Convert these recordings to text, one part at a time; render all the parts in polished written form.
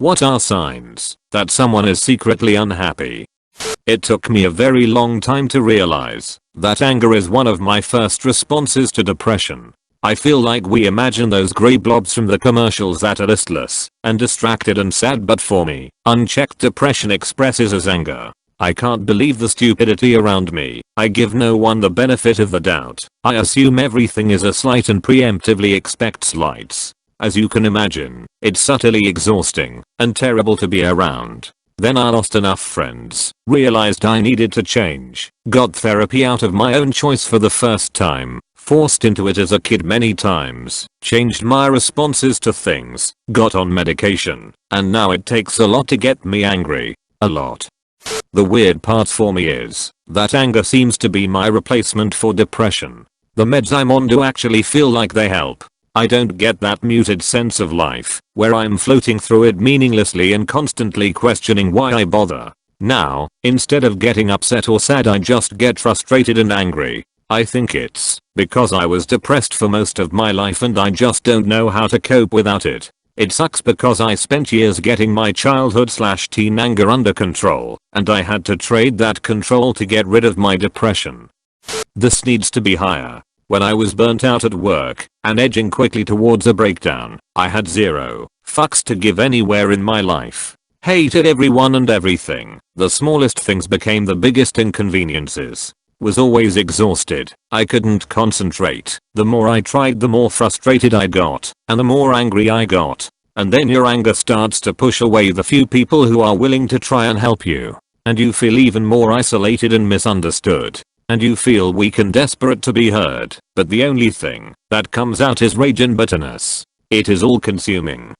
What are signs that someone is secretly unhappy? It took me a very long time to realize that anger is one of my first responses to depression. I feel like we imagine those grey blobs from the commercials that are listless and distracted and sad, but for me, unchecked depression expresses as anger. I can't believe the stupidity around me. I give no one the benefit of the doubt. I assume everything is a slight and preemptively expect slights. As you can imagine, it's subtly exhausting and terrible to be around. Then I lost enough friends, realized I needed to change, got therapy out of my own choice for the first time, forced into it as a kid many times, changed my responses to things, got on medication, and now it takes a lot to get me angry. A lot. The weird part for me is that anger seems to be my replacement for depression. The meds I'm on do actually feel like they help. I don't get that muted sense of life where I'm floating through it meaninglessly and constantly questioning why I bother. Now, instead of getting upset or sad, I just get frustrated and angry. I think it's because I was depressed for most of my life and I just don't know how to cope without it. It sucks because I spent years getting my childhood/teen anger under control, and I had to trade that control to get rid of my depression. This needs to be higher. When I was burnt out at work and edging quickly towards a breakdown, I had zero fucks to give anywhere in my life. Hated everyone and everything. The smallest things became the biggest inconveniences. Was always exhausted. I couldn't concentrate. The more I tried, the more frustrated I got, and the more angry I got. And then your anger starts to push away the few people who are willing to try and help you. And you feel even more isolated and misunderstood. And you feel weak and desperate to be heard, but the only thing that comes out is rage and bitterness. It is all consuming.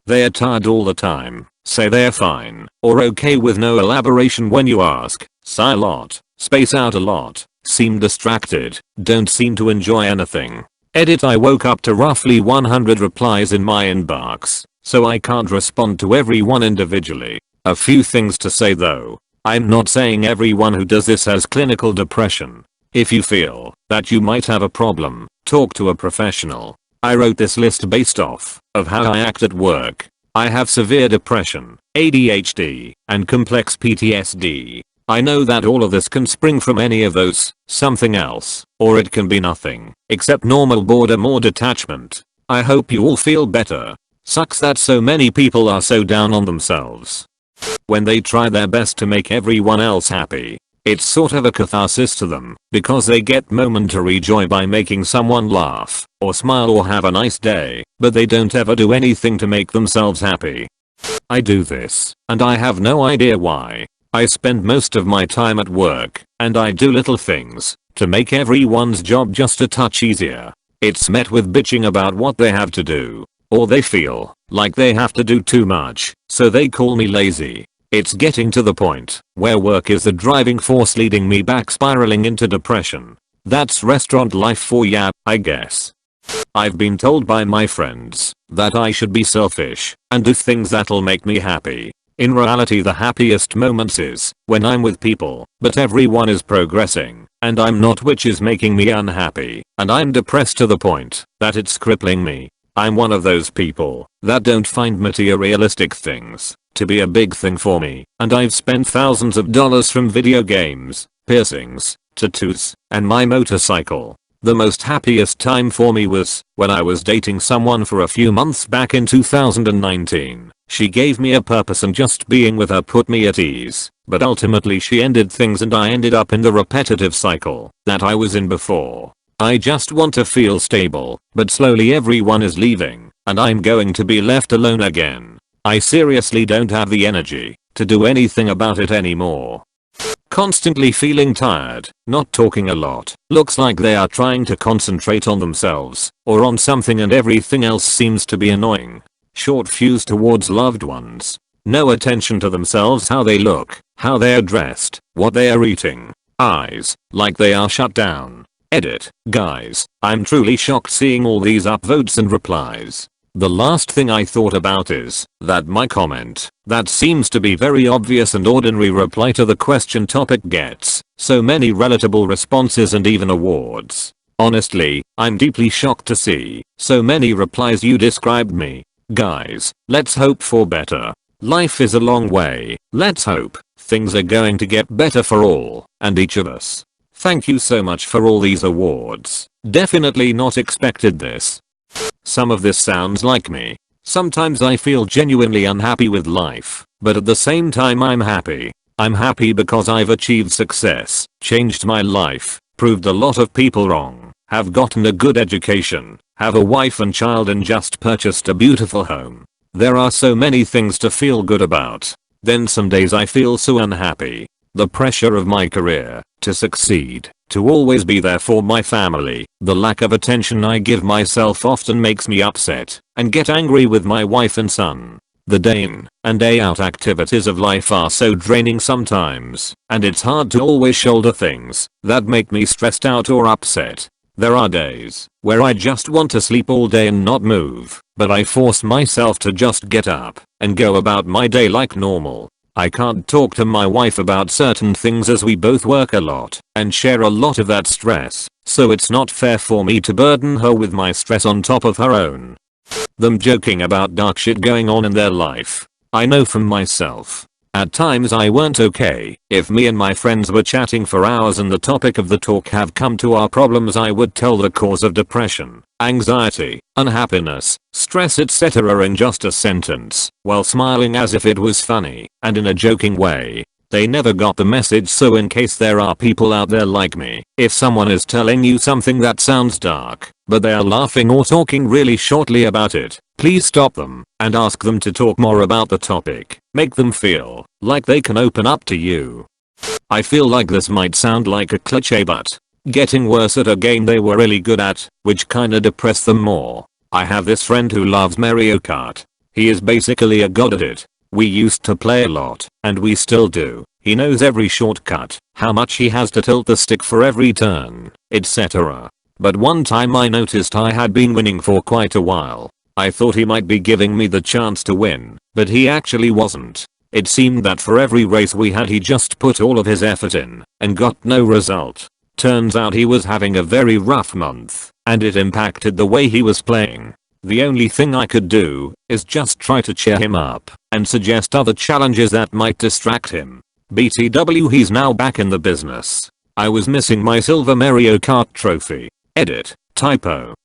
They are tired all the time, say they're fine or okay with no elaboration when you ask, sigh a lot, space out a lot, seem distracted, don't seem to enjoy anything. Edit: I woke up to roughly 100 replies in my inbox, so I can't respond to everyone individually. A few things to say though. I'm not saying everyone who does this has clinical depression. If you feel that you might have a problem, talk to a professional. I wrote this list based off of how I act at work. I have severe depression, ADHD, and complex PTSD. I know that all of this can spring from any of those, something else, or it can be nothing, except normal boredom or detachment. I hope you all feel better. Sucks that so many people are so down on themselves. When they try their best to make everyone else happy, it's sort of a catharsis to them, because they get momentary joy by making someone laugh, or smile or have a nice day, but they don't ever do anything to make themselves happy. I do this, and I have no idea why. I spend most of my time at work, and I do little things to make everyone's job just a touch easier. It's met with bitching about what they have to do, or they feel like they have to do too much, so they call me lazy. It's getting to the point where work is the driving force leading me back, spiraling into depression. That's restaurant life for ya, I guess. I've been told by my friends that I should be selfish and do things that'll make me happy. In reality, the happiest moments is when I'm with people, but everyone is progressing and I'm not, which is making me unhappy, and I'm depressed to the point that it's crippling me. I'm one of those people that don't find materialistic things to be a big thing for me, and I've spent thousands of dollars from video games, piercings, tattoos, and my motorcycle. The most happiest time for me was when I was dating someone for a few months back in 2019. She gave me a purpose and just being with her put me at ease, but ultimately she ended things and I ended up in the repetitive cycle that I was in before. I just want to feel stable, but slowly everyone is leaving, and I'm going to be left alone again. I seriously don't have the energy to do anything about it anymore. Constantly feeling tired, not talking a lot, looks like they are trying to concentrate on themselves or on something and everything else seems to be annoying. Short fuse towards loved ones. No attention to themselves, how they look, how they are dressed, what they are eating. Eyes, like they are shut down. Edit: guys, I'm truly shocked seeing all these upvotes and replies. The last thing I thought about is that my comment, that seems to be very obvious and ordinary reply to the question topic, gets so many relatable responses and even awards. Honestly, I'm deeply shocked to see so many replies. You described me Guys, let's hope for better. Life is a long way. Let's hope things are going to get better for all and each of us. Thank you so much for all these awards. Definitely not expected this. Some of this sounds like me. Sometimes I feel genuinely unhappy with life, but at the same time I'm happy. I'm happy because I've achieved success, changed my life, proved a lot of people wrong, have gotten a good education, have a wife and child and just purchased a beautiful home. There are so many things to feel good about. Then some days I feel so unhappy. The pressure of my career, to succeed, to always be there for my family, the lack of attention I give myself often makes me upset and get angry with my wife and son. The day in and day out activities of life are so draining sometimes, and it's hard to always shoulder things that make me stressed out or upset. There are days where I just want to sleep all day and not move, but I force myself to just get up and go about my day like normal. I can't talk to my wife about certain things as we both work a lot and share a lot of that stress, so it's not fair for me to burden her with my stress on top of her own. Them joking about dark shit going on in their life. I know from myself. At times I weren't okay. If me and my friends were chatting for hours and the topic of the talk have come to our problems, I would tell the cause of depression, anxiety, unhappiness, stress etc. in just a sentence, while smiling as if it was funny and in a joking way. They never got the message, so in case there are people out there like me, if someone is telling you something that sounds dark, but they are laughing or talking really shortly about it, please stop them and ask them to talk more about the topic. Make them feel like they can open up to you. I feel like this might sound like a cliche, but getting worse at a game they were really good at, which kinda depressed them more. I have this friend who loves Mario Kart. He is basically a god at it. We used to play a lot, and we still do. He knows every shortcut, how much he has to tilt the stick for every turn, etc. But one time I noticed I had been winning for quite a while. I thought he might be giving me the chance to win, but he actually wasn't. It seemed that for every race we had he just put all of his effort in and got no result. Turns out he was having a very rough month, and it impacted the way he was playing. The only thing I could do is just try to cheer him up and suggest other challenges that might distract him. BTW, he's now back in the business. I was missing my silver Mario Kart trophy. Edit. Typo.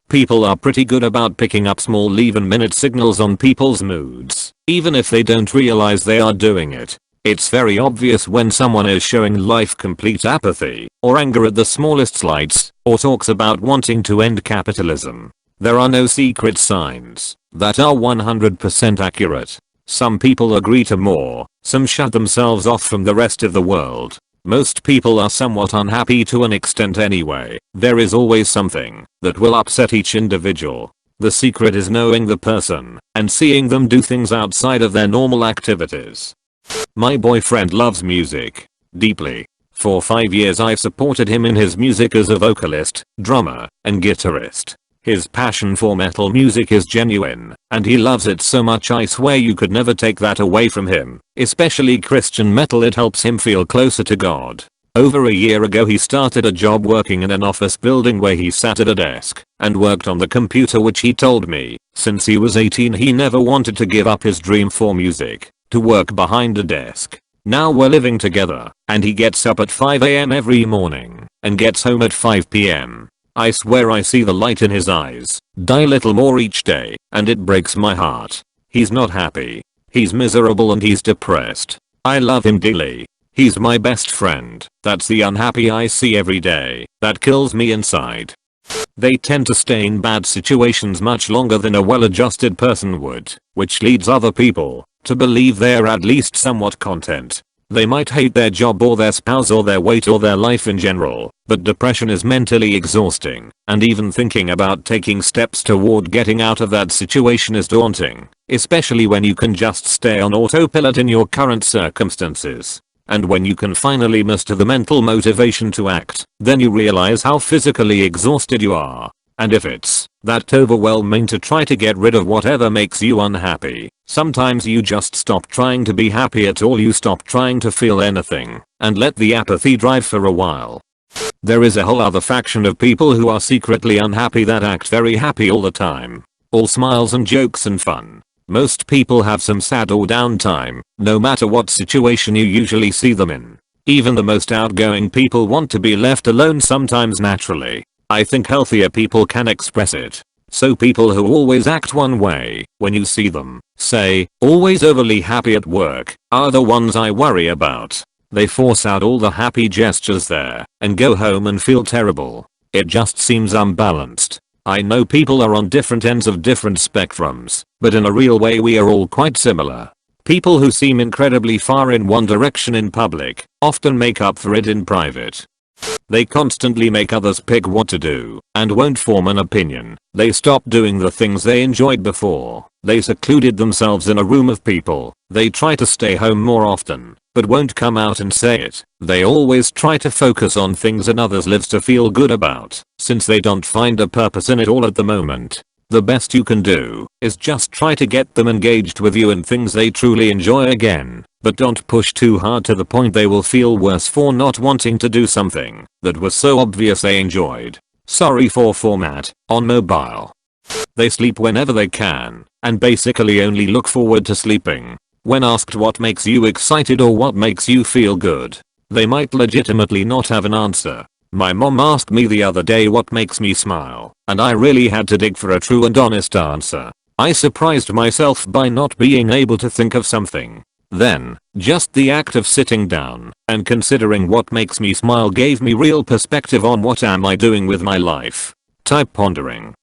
People are pretty good about picking up small even-minute signals on people's moods, even if they don't realize they are doing it. It's very obvious when someone is showing life complete apathy, or anger at the smallest slights, or talks about wanting to end capitalism. There are no secret signs that are 100% accurate. Some people agree to more, some shut themselves off from the rest of the world. Most people are somewhat unhappy to an extent anyway. There is always something that will upset each individual. The secret is knowing the person and seeing them do things outside of their normal activities. My boyfriend loves music deeply. For 5 years I've supported him in his music as a vocalist, drummer, and guitarist. His passion for metal music is genuine, and he loves it so much I swear you could never take that away from him. Especially Christian metal, it helps him feel closer to God. Over a year ago he started a job working in an office building where he sat at a desk and worked on the computer, which he told me, since he was 18 he never wanted to give up his dream for music, to work behind a desk. Now we're living together, and he gets up at 5 AM every morning and gets home at 5 PM. I swear I see the light in his eyes die a little more each day, and it breaks my heart. He's not happy. He's miserable and he's depressed. I love him dearly. He's my best friend. That's the unhappy I see every day that kills me inside. They tend to stay in bad situations much longer than a well-adjusted person would, which leads other people to believe they're at least somewhat content. They might hate their job or their spouse or their weight or their life in general, but depression is mentally exhausting, and even thinking about taking steps toward getting out of that situation is daunting, especially when you can just stay on autopilot in your current circumstances. And when you can finally muster the mental motivation to act, then you realize how physically exhausted you are. And if it's that overwhelming to try to get rid of whatever makes you unhappy, sometimes you just stop trying to be happy at all. You stop trying to feel anything and let the apathy drive for a while. There is a whole other faction of people who are secretly unhappy that act very happy all the time. all smiles and jokes and fun. Most people have some sad or down time, no matter what situation you usually see them in. Even the most outgoing people want to be left alone sometimes naturally. I think healthier people can express it. So people who always act one way, when you see them, say, always overly happy at work, are the ones I worry about. They force out all the happy gestures there, and go home and feel terrible. It just seems unbalanced. I know people are on different ends of different spectrums, but in a real way we are all quite similar. People who seem incredibly far in one direction in public, often make up for it in private. They constantly make others pick what to do, and won't form an opinion. They stop doing the things they enjoyed before. They secluded themselves in a room of people. They try to stay home more often, but won't come out and say it. They always try to focus on things in others' lives to feel good about, since they don't find a purpose in it all at the moment. The best you can do is just try to get them engaged with you in things they truly enjoy again, but don't push too hard to the point they will feel worse for not wanting to do something that was so obvious they enjoyed. Sorry for format, on mobile. They sleep whenever they can, and basically only look forward to sleeping. When asked what makes you excited or what makes you feel good, they might legitimately not have an answer. My mom asked me the other day what makes me smile, and I really had to dig for a true and honest answer. I surprised myself by not being able to think of something. Then, just the act of sitting down and considering what makes me smile gave me real perspective on what am I doing with my life. Type pondering.